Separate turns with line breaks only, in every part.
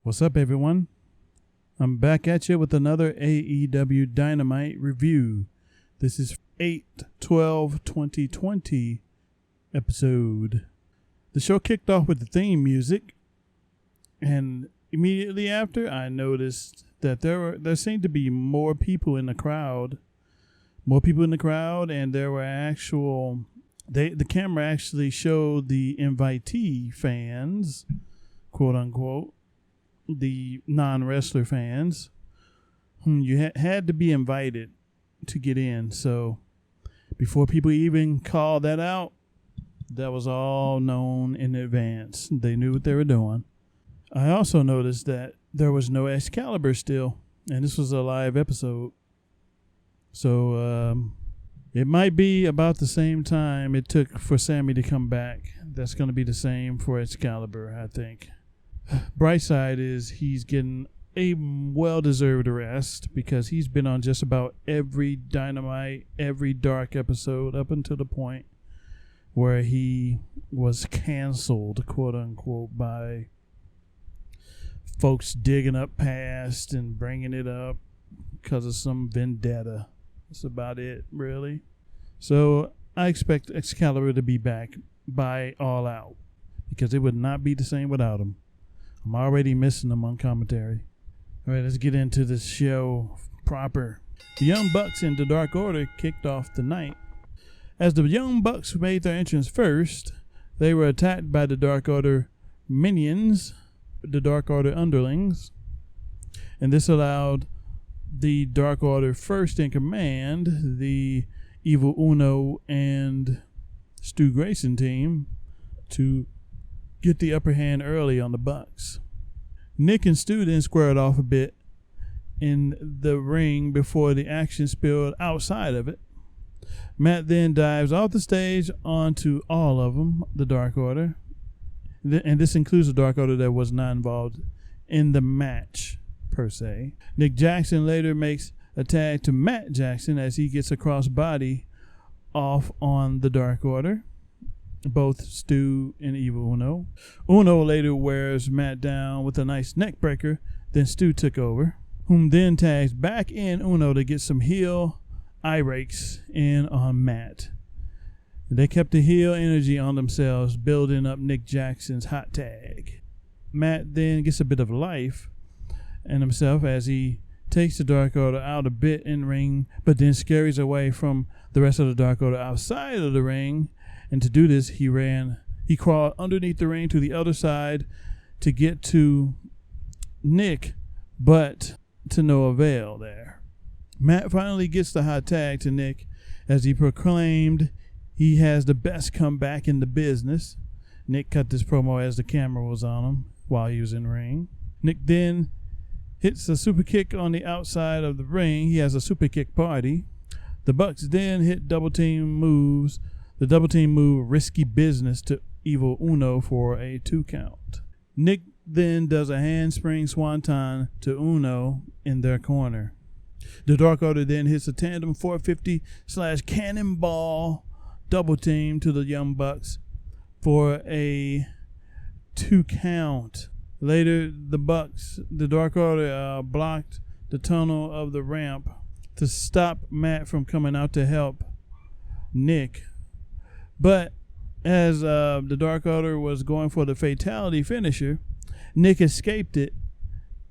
What's up, everyone? I'm back at you with another AEW Dynamite review. This is 8/12/2020 episode. The show kicked off with the theme music, and immediately after, I noticed that there seemed to be more people in the crowd. And there were the camera actually showed the invitee fans, quote unquote, the non-wrestler fans, whom you had to be invited to get in. So before people even called that out, that was all known in advance. They knew what they were doing. I also noticed that there was no Excalibur still, and this was a live episode. So it might be about the same time it took for Sammy to come back. That's going to be the same for Excalibur, I think. Bright side is he's getting a well-deserved rest because he's been on just about every Dynamite, every Dark episode up until the point where he was canceled, quote-unquote, by folks digging up past and bringing it up because of some vendetta. That's about it, really. So I expect Excalibur to be back by All Out because it would not be the same without him. I'm already missing them on commentary. All right, let's get into this show proper. The Young Bucks and the Dark Order kicked off the night. As the Young Bucks made their entrance first, they were attacked by the Dark Order minions, the Dark Order underlings, and this allowed the Dark Order first in command, the Evil Uno and Stu Grayson team, to get the upper hand early on the Bucks. Nick and Stu then squared off a bit in the ring before the action spilled outside of it. Matt then dives off the stage onto all of them, the Dark Order. And this includes the Dark Order that was not involved in the match, per se. Nick Jackson later makes a tag to Matt Jackson as he gets a crossbody off on the Dark Order, both Stu and Evil Uno. Uno later wears Matt down with a nice neck breaker. Then Stu took over, whom then tags back in Uno to get some heel eye rakes in on Matt. They kept the heel energy on themselves, building up Nick Jackson's hot tag. Matt then gets a bit of life in himself as he takes the Dark Order out a bit in ring, but then scurries away from the rest of the Dark Order outside of the ring. And to do this, he crawled underneath the ring to the other side to get to Nick, but to no avail there. Matt finally gets the hot tag to Nick as he proclaimed he has the best comeback in the business. Nick cut this promo as the camera was on him while he was in ring. Nick then hits a super kick on the outside of the ring. He has a super kick party. The Bucks then hit double team moves. The double team move Risky Business to Evil Uno for a 2 count. Nick then does a handspring swanton to Uno in their corner. The Dark Order then hits a tandem 450/cannonball double team to the Young Bucks for a 2 count. Later, the Dark Order blocked the tunnel of the ramp to stop Matt from coming out to help Nick. But as the Dark Order was going for the fatality finisher, Nick escaped it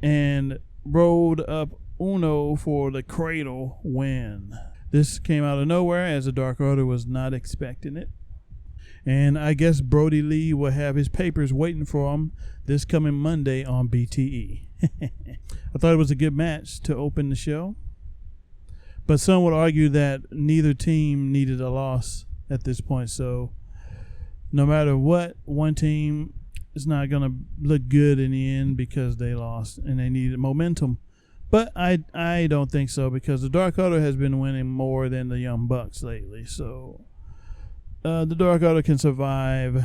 and rolled up Uno for the cradle win. This came out of nowhere as the Dark Order was not expecting it. And I guess Brody Lee will have his papers waiting for him this coming Monday on BTE. I thought it was a good match to open the show. But some would argue that neither team needed a loss at this point. So no matter what, one team is not going to look good in the end because they lost and they needed momentum. But I don't think so because the Dark Order has been winning more than the Young Bucks lately. So the Dark Order can survive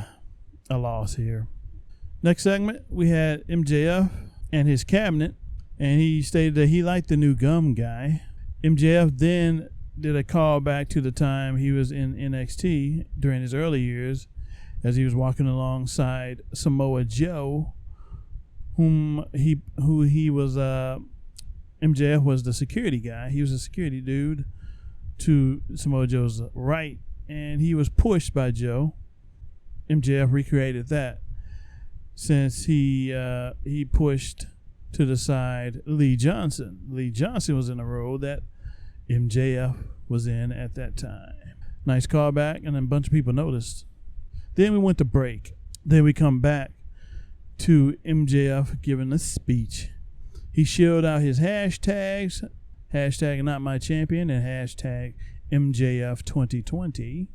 a loss here. Next segment, we had MJF and his cabinet, and he stated that he liked the new gum guy. MJF then did a callback to the time he was in NXT during his early years as he was walking alongside Samoa Joe, who he was. MJF was the security guy. He was a security dude to Samoa Joe's right, and he was pushed by Joe. MJF recreated that since he pushed to the side Lee Johnson. Lee Johnson was in a role that MJF was in at that time. Nice callback, and then a bunch of people noticed. Then we went to break. Then we come back to MJF giving a speech. He shelled out his hashtags, hashtag not my champion and hashtag MJF 2020.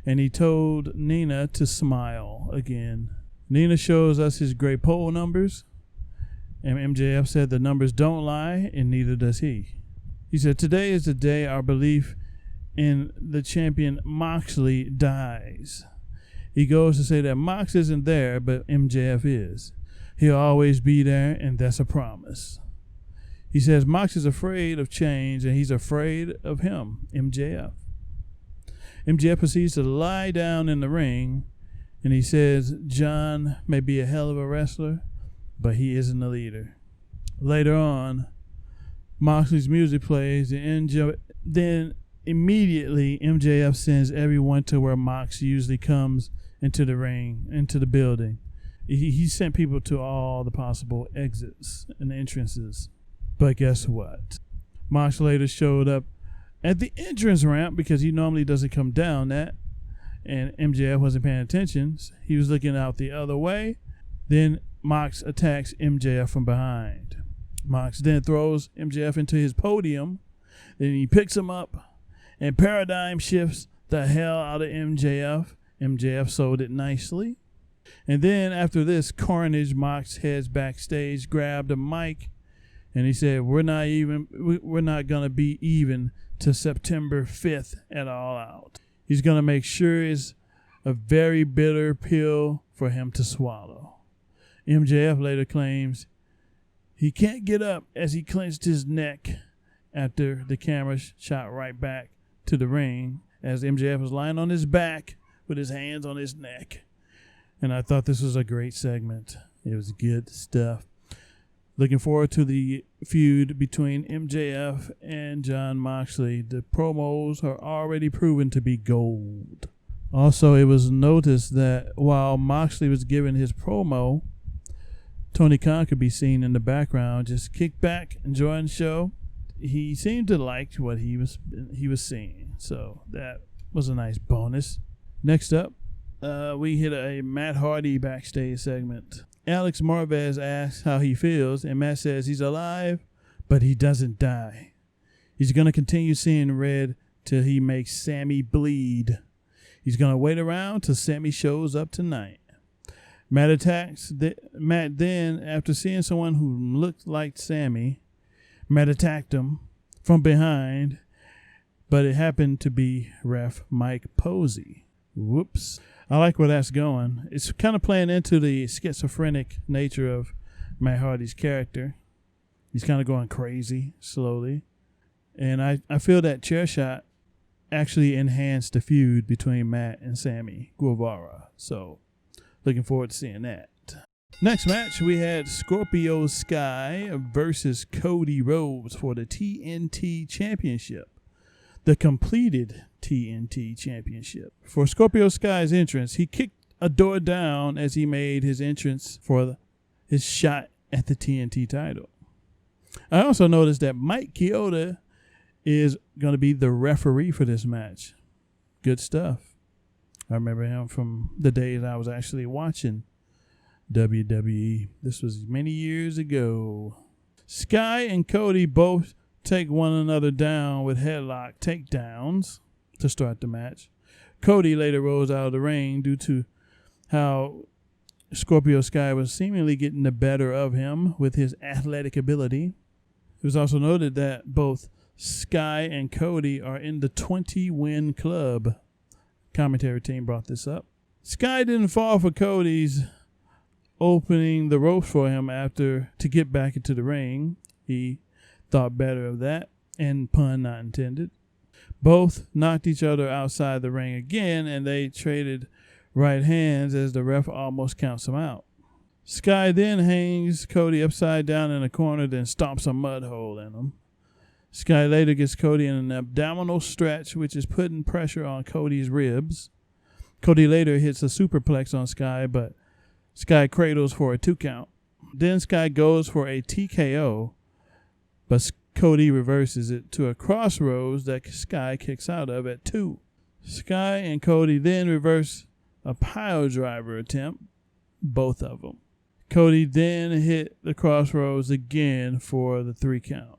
And he told Nina to smile again. Nina shows us his great poll numbers. And MJF said the numbers don't lie, and neither does he. He said, today is the day our belief in the champion Moxley dies. He goes to say that Mox isn't there, but MJF is. He'll always be there, and that's a promise. He says Mox is afraid of change, and he's afraid of him, MJF. MJF proceeds to lie down in the ring, and he says John may be a hell of a wrestler, but he isn't a leader. Later on, Moxley's music plays, and then immediately MJF sends everyone to where Mox usually comes into the ring, into the building. He sent people to all the possible exits and entrances. But guess what? Mox later showed up at the entrance ramp because he normally doesn't come down that. And MJF wasn't paying attention. He was looking out the other way. Then Mox attacks MJF from behind. Mox then throws MJF into his podium. Then he picks him up and paradigm shifts the hell out of MJF. MJF sold it nicely. And then after this carnage, Mox heads backstage, grabbed a mic, and he said, we're not going to be even to September 5th at All Out. He's going to make sure it's a very bitter pill for him to swallow. MJF later claims he can't get up as he clenched his neck after the camera shot right back to the ring as MJF was lying on his back with his hands on his neck. And I thought this was a great segment. It was good stuff. Looking forward to the feud between MJF and Jon Moxley. The promos are already proven to be gold. Also, it was noticed that while Moxley was giving his promo, Tony Khan could be seen in the background, just kicked back, enjoying the show. He seemed to like what he was seeing, so that was a nice bonus. Next up, we hit a Matt Hardy backstage segment. Alex Marvez asks how he feels, and Matt says he's alive, but he doesn't die. He's going to continue seeing red till he makes Sammy bleed. He's going to wait around till Sammy shows up tonight. Matt attacks Matt then, after seeing someone who looked like Sammy, Matt attacked him from behind, but it happened to be ref Mike Posey. Whoops. I like where that's going. It's kind of playing into the schizophrenic nature of Matt Hardy's character. He's kind of going crazy slowly. And I feel that chair shot actually enhanced the feud between Matt and Sammy Guevara. So, looking forward to seeing that. Next match, we had Scorpio Sky versus Cody Rhodes for the TNT Championship. The completed TNT Championship. For Scorpio Sky's entrance, he kicked a door down as he made his entrance for his shot at the TNT title. I also noticed that Mike Chioda is going to be the referee for this match. Good stuff. I remember him from the days I was actually watching WWE. This was many years ago. Sky and Cody both take one another down with headlock takedowns to start the match. Cody later rose out of the ring due to how Scorpio Sky was seemingly getting the better of him with his athletic ability. It was also noted that both Sky and Cody are in the 20-win club. Commentary team brought this up. Sky didn't fall for Cody's opening the ropes for him to get back into the ring. He thought better of that, and pun not intended. Both knocked each other outside the ring again, and they traded right hands as the ref almost counts them out. Sky then hangs Cody upside down in a corner, then stomps a mud hole in him. Sky later gets Cody in an abdominal stretch, which is putting pressure on Cody's ribs. Cody later hits a superplex on Sky, but Sky cradles for a 2 count. Then Sky goes for a TKO, but Cody reverses it to a crossroads that Sky kicks out of at 2. Sky and Cody then reverse a pile driver attempt, both of them. Cody then hit the crossroads again for the 3 count.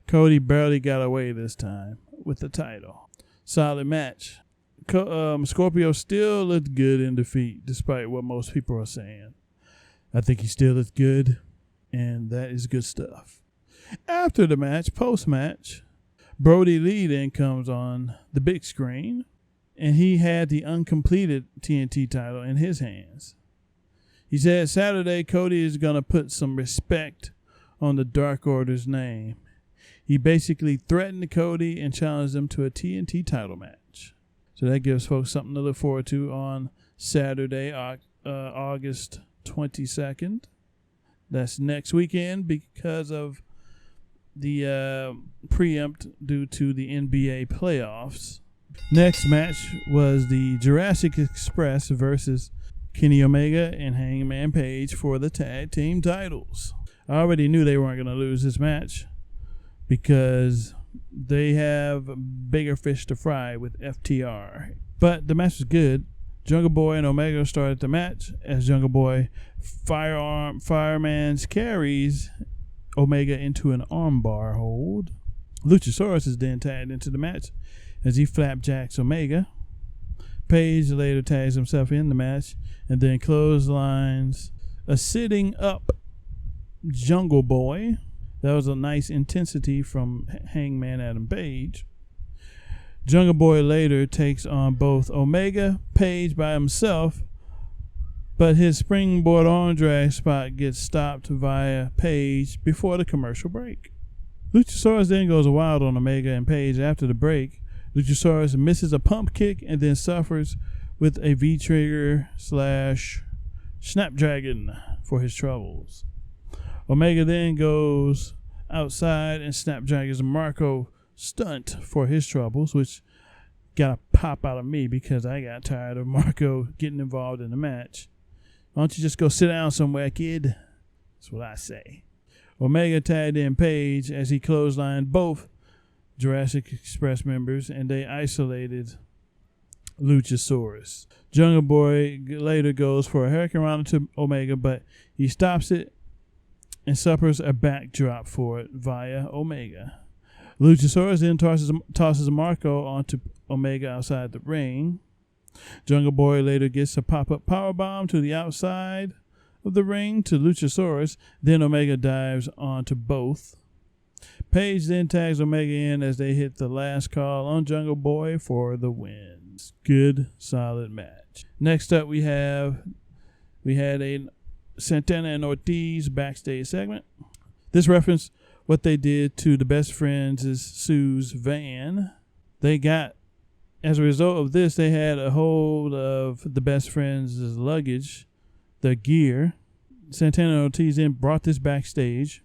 Cody barely got away this time with the title. Solid match. Scorpio still looked good in defeat, despite what most people are saying. I think he still looked good, and that is good stuff. After the match, post-match, Brody Lee then comes on the big screen, and he had the uncompleted TNT title in his hands. He said Saturday Cody is going to put some respect on the Dark Order's name. He basically threatened Cody and challenged him to a TNT title match. So that gives folks something to look forward to on Saturday, August 22nd. That's next weekend because of the preempt due to the NBA playoffs. Next match was the Jurassic Express versus Kenny Omega and Hangman Page for the tag team titles. I already knew they weren't going to lose this match because they have bigger fish to fry with FTR. But the match was good. Jungle Boy and Omega started the match as Jungle Boy fireman's carries Omega into an armbar hold. Luchasaurus is then tagged into the match as he flapjacks Omega. Page later tags himself in the match and then clotheslines a sitting up Jungle Boy. That was a nice intensity from Hangman Adam Page. Jungle Boy later takes on both Omega, Page by himself, but his springboard arm drag spot gets stopped via Page before the commercial break. Luchasaurus then goes wild on Omega and Page after the break. Luchasaurus misses a pump kick and then suffers with a V-trigger / Snapdragon for his troubles. Omega then goes outside and Snapdragons Marco stunt for his troubles, which got a pop out of me because I got tired of Marco getting involved in the match. Why don't you just go sit down somewhere, kid? That's what I say. Omega tagged in Page as he clotheslined both Jurassic Express members, and they isolated Luchasaurus. Jungle Boy later goes for a Hurricane Rana to Omega, but he stops it and suffers a backdrop for it via Omega. Luchasaurus then tosses Marco onto Omega outside the ring. Jungle Boy later gets a pop-up powerbomb to the outside of the ring to Luchasaurus. Then Omega dives onto both. Page then tags Omega in as they hit the last call on Jungle Boy for the win. Good, solid match. Next up we had a Santana and Ortiz backstage segment. This referenced what they did to the Best Friends' Sue's van. As a result of this, they had a hold of the Best Friends' luggage, their gear. Santana and Ortiz then brought this backstage,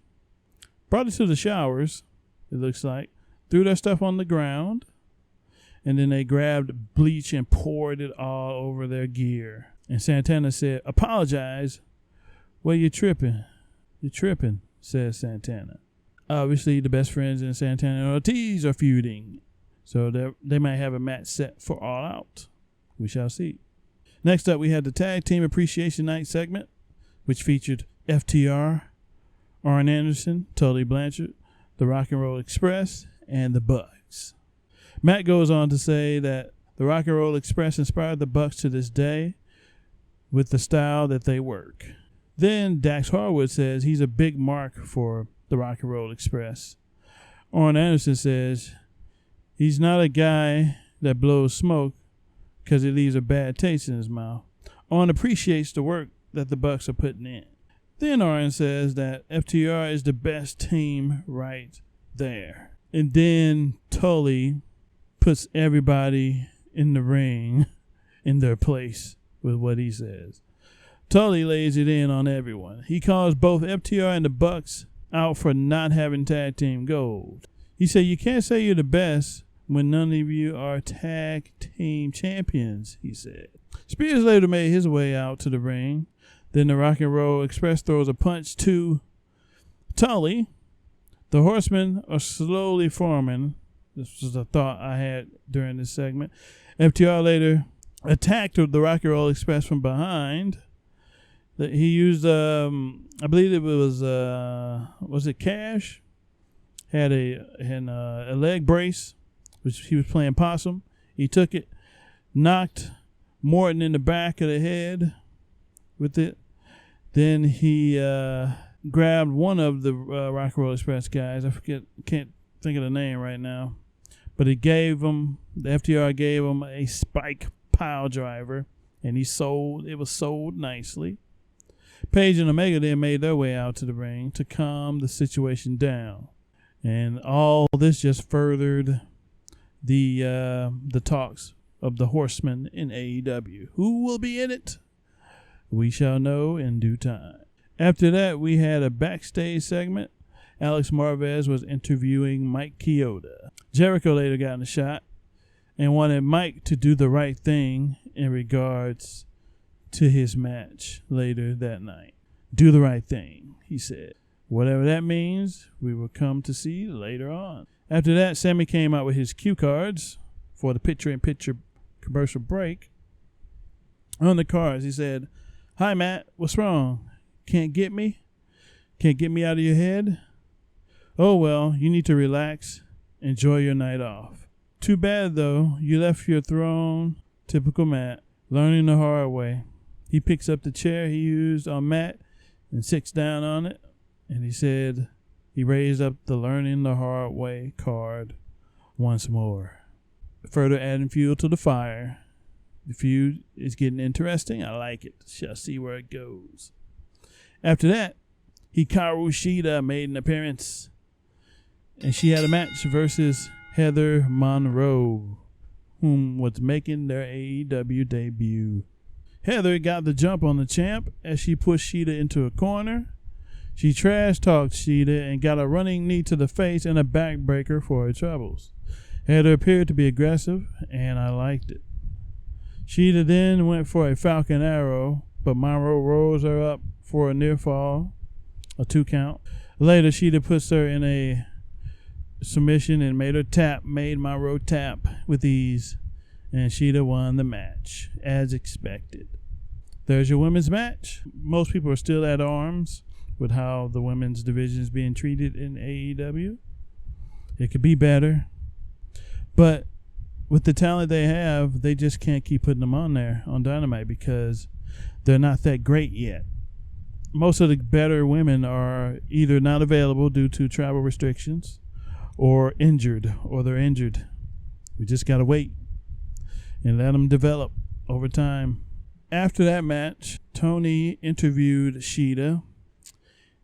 brought it to the showers, it looks like, threw their stuff on the ground, and then they grabbed bleach and poured it all over their gear. And Santana said, "Apologize." "Well, you're tripping. You're tripping," says Santana. Obviously, the Best Friends and Santana and Ortiz are feuding, so they might have a match set for All Out. We shall see. Next up, we had the Tag Team Appreciation Night segment, which featured FTR, Arn Anderson, Tully Blanchard, the Rock and Roll Express, and the Bucks. Matt goes on to say that the Rock and Roll Express inspired the Bucks to this day with the style that they work. Then Dax Harwood says he's a big mark for the Rock and Roll Express. Arn Anderson says he's not a guy that blows smoke because it leaves a bad taste in his mouth. Arn appreciates the work that the Bucks are putting in. Then Arn says that FTR is the best team right there. And then Tully puts everybody in the ring in their place with what he says. Tully lays it in on everyone. He calls both FTR and the Bucks out for not having tag team gold. He said, you can't say you're the best when none of you are tag team champions, he said. Spears later made his way out to the ring. Then the Rock and Roll Express throws a punch to Tully. The Horsemen are slowly forming. This was a thought I had during this segment. FTR later attacked the Rock and Roll Express from behind. He used, I believe it was it Cash? Had a leg brace, which he was playing possum. He took it, knocked Morton in the back of the head with it. Then he grabbed one of the Rock and Roll Express guys. I can't think of the name right now. But the FTR gave him a spike pile driver, and it was sold nicely. Page and Omega then made their way out to the ring to calm the situation down. And all this just furthered the talks of the Horsemen in AEW. Who will be in it? We shall know in due time. After that, we had a backstage segment. Alex Marvez was interviewing Mike Chioda. Jericho later got in the shot and wanted Mike to do the right thing in regards to his match later that night. Do the right thing, he said. Whatever that means, we will come to see later on. After that, Sammy came out with his cue cards for the picture-in-picture commercial break. On the cards, he said, "Hi, Matt. What's wrong? Can't get me? Can't get me out of your head? Oh, well, you need to relax. Enjoy your night off. Too bad, though. You left your throne. Typical Matt. Learning the hard way." He picks up the chair he used on Matt and sits down on it. And he said he raised up the learning the hard way card once more. Further adding fuel to the fire. The feud is getting interesting. I like it. Shall see where it goes. After that, Hikaru Shida made an appearance. And she had a match versus Heather Monroe, whom was making their AEW debut. Heather got the jump on the champ as she pushed Shida into a corner. She trash-talked Shida and got a running knee to the face and a backbreaker for her troubles. Heather appeared to be aggressive, and I liked it. Shida then went for a Falcon Arrow, but Monroe rolls her up for a near fall, a 2 count. Later, Shida puts her in a submission and made Monroe tap with ease, and Shida won the match, as expected. There's your women's match. Most people are still at arms with how the women's division is being treated in AEW. It could be better, but with the talent they have, they just can't keep putting them on there on Dynamite because they're not that great yet. Most of the better women are either not available due to travel restrictions or they're injured. We just got to wait and let them develop over time. After that match, Tony interviewed Shida,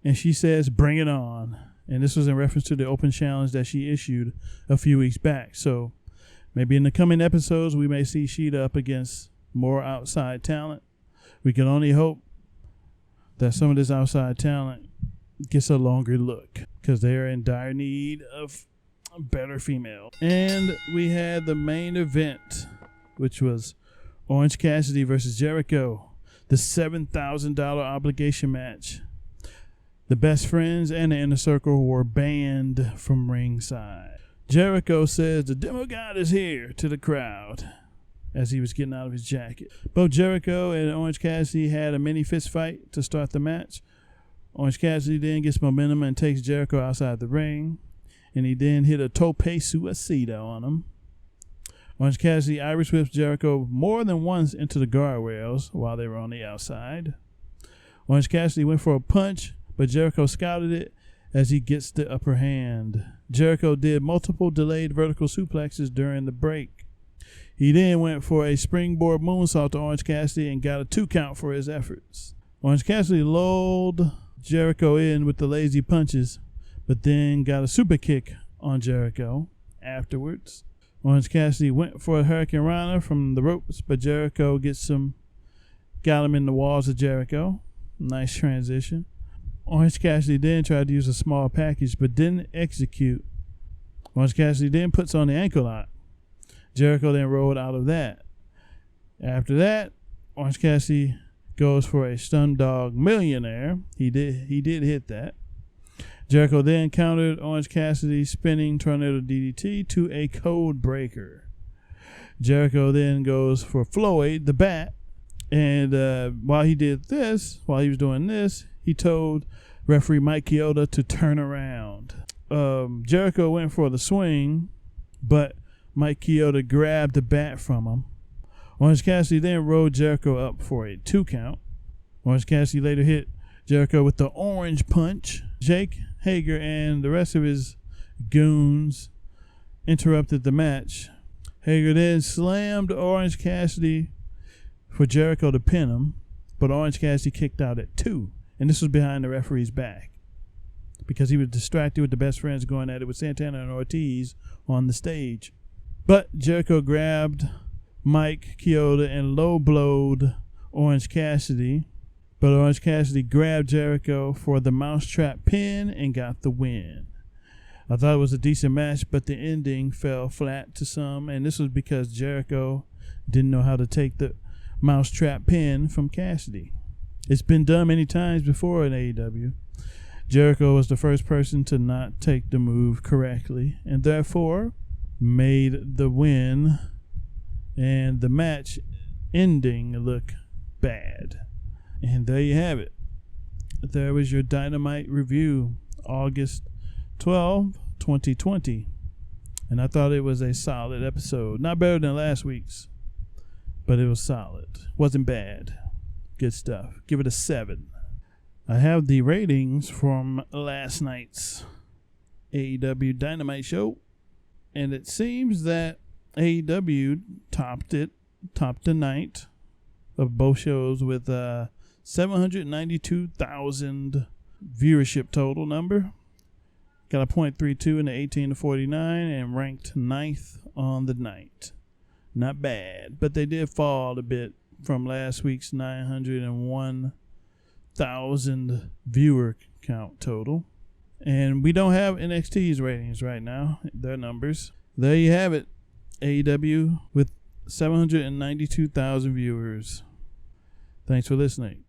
and she says, "Bring it on." And this was in reference to the open challenge that she issued a few weeks back. So maybe in the coming episodes, we may see Shida up against more outside talent. We can only hope that some of this outside talent gets a longer look because they are in dire need of a better female. And we had the main event, which was Orange Cassidy versus Jericho, the $7,000 obligation match. The Best Friends and the Inner Circle were banned from ringside. Jericho says the demo god is here to the crowd as he was getting out of his jacket. Both Jericho and Orange Cassidy had a mini fist fight to start the match. Orange Cassidy then gets momentum and takes Jericho outside the ring, and he then hit a tope suicida on him. Orange Cassidy Irish whips Jericho more than once into the guardrails while they were on the outside. Orange Cassidy went for a punch, but Jericho scouted it as he gets the upper hand. Jericho did multiple delayed vertical suplexes during the break. He then went for a springboard moonsault to Orange Cassidy and got a 2 count for his efforts. Orange Cassidy lulled Jericho in with the lazy punches, but then got a super kick on Jericho afterwards. Orange Cassidy went for a Hurricane Rana from the ropes, but Jericho gets him got him in the walls of Jericho. Nice transition. Orange Cassidy then tried to use a small package but didn't execute. Orange Cassidy then puts on the ankle lock. Jericho then rolled out of that. After that, Orange Cassidy goes for a stun dog millionaire. He did hit that. Jericho then countered Orange Cassidy's spinning tornado DDT to a code breaker. Jericho then goes for Floyd, the bat. And while he was doing this, he told referee Mike Chioda to turn around. Jericho went for the swing, but Mike Chioda grabbed the bat from him. Orange Cassidy then rolled Jericho up for a 2 count. Orange Cassidy later hit Jericho with the orange punch. Jake Hager and the rest of his goons interrupted the match. Hager then slammed Orange Cassidy for Jericho to pin him, but Orange Cassidy kicked out at 2, and this was behind the referee's back because he was distracted with the best friends going at it with Santana and Ortiz on the stage. But Jericho grabbed Mike Chioda and low-blowed Orange Cassidy, but Orange Cassidy grabbed Jericho for the mousetrap pin and got the win. I thought it was a decent match, but the ending fell flat to some, and this was because Jericho didn't know how to take the mousetrap pin from Cassidy. It's been done many times before in AEW. Jericho was the first person to not take the move correctly, and therefore made the win and the match ending look bad. And there you have it. There was your Dynamite review, August 12, 2020. And I thought it was a solid episode. Not better than last week's, but it was solid. Wasn't bad. Good stuff. Give it a 7. I have the ratings from last night's AEW Dynamite show, and it seems that AEW topped the night of both shows with 792,000 viewership total number. Got a .32 in the 18 to 49 and ranked 9th on the night. Not bad, but they did fall a bit from last week's 901,000 viewer count total. And we don't have NXT's ratings right now, their numbers. There you have it. AEW with 792,000 viewers. Thanks for listening.